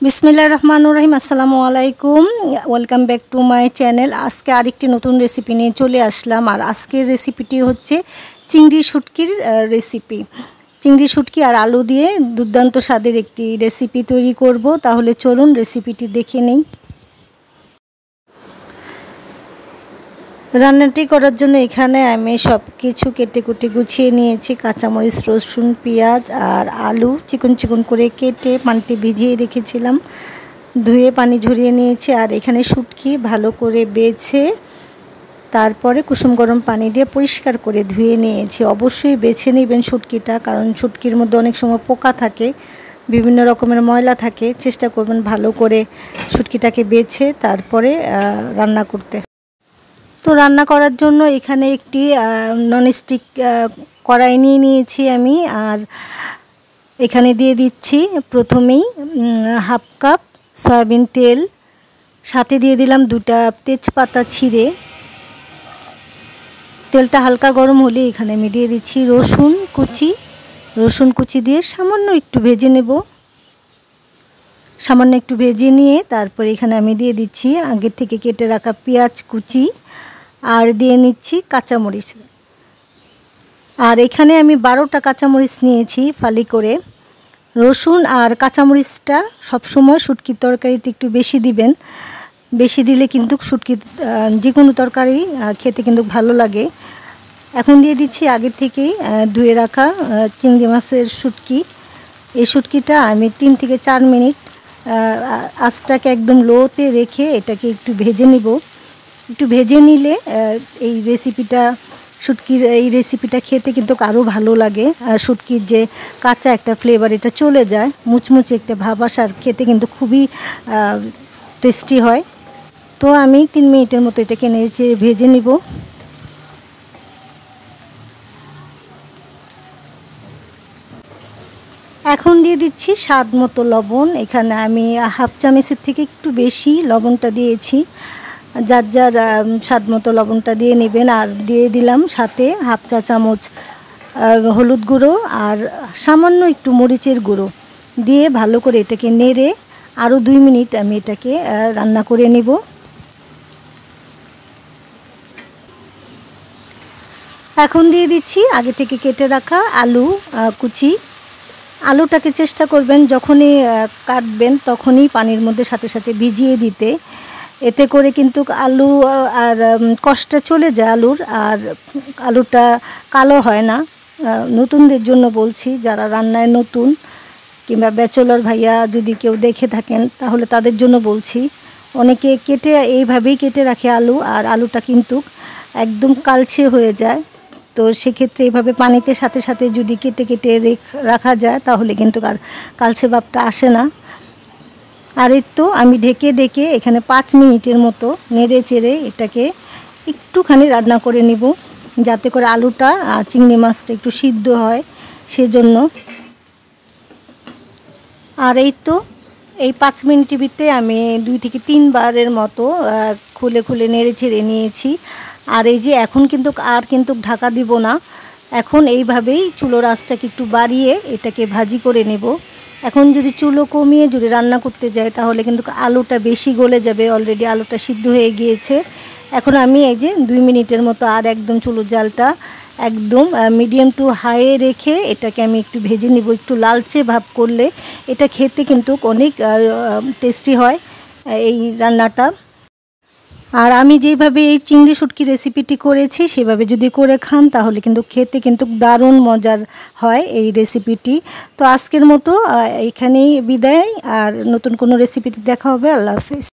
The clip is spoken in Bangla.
बिस्मिल्लाहिर रहमानिर रहीम अस्सलामु आलाइकुम welcome back to my channel. आज के आरेकटी नतून रेसिपि निये चले आसलाम। और आजकेर रेसिपिटी होच्छे चिंगड़ी शुटकिर रेसिपि। चिंगड़ी शुटकी और आलू दिए दुर्दान्त स्वादेर एकटी रेसिपि तैरी करब। ताहले चलुन रेसिपिटी देखे नेই। रान्नाटी करार जोन्नो एखाने आमि सबकिछु केटे कुटे गुछिए निয়েছি। काँचामरिच, रसुन, पेঁয়াজ और आलू चिकन चिकन करे केटे पानिते भिजिए रेखेছিলাম। धुए पानी झरिए निয়েছি। और एखाने शुटकी भालो करे बेছে तारपरे कुसुम गरम पानी दिए परिष्कार करे धुए निয়েছি। अवश्यई बेছে नेবেন शुटकिटा, कारण शुटकिर मধ্যে अनेक समय पोका थाके, विभिन्न रकमेर मयला थाके। चेष्टा करबेन भालो करे शुटकिटाके बेছে तारपरे रान्ना करते। तो रान्ना करार जोन्नो एखाने एकटी ननस्टिक कड़ाई निয়ে নিয়েছি आमी। और एखाने दिए दिচ্ছি प्रथमेই हाफ कप सयाबिन तेल, साथे दिए दिलाम दुटा तेजपाता छिड़े। तेलटा हालका गरम होले एखाने आमी दिए दिচ্ছি रसुन कुचि। रसुन कुचि दिए सामान्य एकटू भेजे नेब। सामान्य एकटू भेजे निয়ে तारपर एखाने आमी दिए दिচ্ছি आगे থেকে केटे राखा पेঁয়াজ कुचि और दिए निচ্ছি काँचामरिच। और एखाने आमी 12टा काँचामरिच निয়েছি फाली करे। रसुन और काँचामरिचटा सब समय शुटकिर तरकारिते एकटू बेशी दिबेन। बेशी दिले किन्तु शुटकी जे कोनो तरकारी खेते किन्तु भालो लागे। एखन दिए दिচ্ছি आगे থেকেই धुए राखा चिंगड़ी माछेर शुटकी। এই শুটকিটা আমি 3 থেকে 4 মিনিট আঁচটাকে একদম লোতে রেখে এটাকে একটু ভেজে নিব। একটু ভেজে নিলে এই রেসিপিটা শুটকির এই রেসিপিটা খেতে কিন্তু আরও ভালো লাগে। শুটকির যে কাঁচা একটা ফ্লেভার এটা চলে যায়, মুচমুচে একটা ভাব আসে আর খেতে কিন্তু খুবই টেস্টি হয়। তো আমি 3 মিনিটের মতো এটাকে নেড়ে ভেজে নিব। এখন দিয়ে দিচ্ছি স্বাদ মতো লবণ। এখানে আমি হাফ চামচের থেকে একটু বেশি লবণটা দিয়েছি। যার যার স্বাদ মতো লবণটা দিয়ে নেবেন। আর দিয়ে দিলাম সাথে হাফ চা চামচ হলুদ গুঁড়ো আর সামান্য একটু মরিচের গুঁড়ো দিয়ে ভালো করে এটাকে নেড়ে আরও 2 মিনিট আমি এটাকে রান্না করে নেব। এখন দিয়ে দিচ্ছি আগে থেকে কেটে রাখা আলু কুচি। আলুটাকে চেষ্টা করবেন যখনই কাটবেন তখনই পানির মধ্যে সাথে সাথে ভিজিয়ে দিতে। এতে করে কিন্তু আলু আর কষ্টটা চলে যায় আলুর, আর আলুটা কালো হয় না। নতুনদের জন্য বলছি, যারা রান্নায় নতুন কিংবা ব্যাচেলর ভাইয়া যদি কেউ দেখে থাকেন তাহলে তাদের জন্য বলছি। অনেকে কেটে এইভাবেই কেটে রাখে আলু, আর আলুটা কিন্তু একদম কালচে হয়ে যায়। তো সেক্ষেত্রে এইভাবে পানিতে সাথে সাথে যদি কেটে কেটে রাখা যায় তাহলে কিন্তু আর কালচে ভাবটা আসে না। আর এই তো আমি ঢেকে ঢেকে এখানে 5 মিনিটের মতো নেড়ে চেড়ে এটাকে একটুখানি রান্না করে নিব, যাতে করে আলুটা আর চিংড়ি মাছটা একটু সিদ্ধ হয় সেজন্য। আর এই তো এই 5 মিনিটের ভিতরে আমি 2 থেকে 3 বারের মতো খুলে খুলে নেড়ে চেড়ে নিয়েছি। আর এই যে এখন কিন্তু আর কিন্তু ঢাকা দিব না, এখন এইভাবেই চুলোর আঁচটাকে একটু বাড়িয়ে এটাকে ভাজি করে নেব। এখন যদি চুলো কমিয়ে যদি রান্না করতে যাই তাহলে কিন্তু আলুটা বেশি গলে যাবে। অলরেডি আলুটা সিদ্ধ হয়ে গিয়েছে। এখন আমি এই যে 2 মিনিটের মতো আর একদম চুলোর জালটা একদম মিডিয়াম টু হাইয়ে রেখে এটাকে আমি একটু ভেজে নিব। একটু লালচে ভাব করলে এটা খেতে কিন্তু অনেক টেস্টি হয় এই রান্নাটা। আর আমি যেভাবে এই চিংড়ি শুটকি রেসিপিটি করেছি সেভাবে যদি করে খান তাহলে কিন্তু খেতে কিন্তু দারুণ মজার হয় এই রেসিপিটি। তো আজকের মতো এখানেই বিদায়, আর নতুন কোনো রেসিপিটি দেখা হবে। আল্লাহ হাফেজ।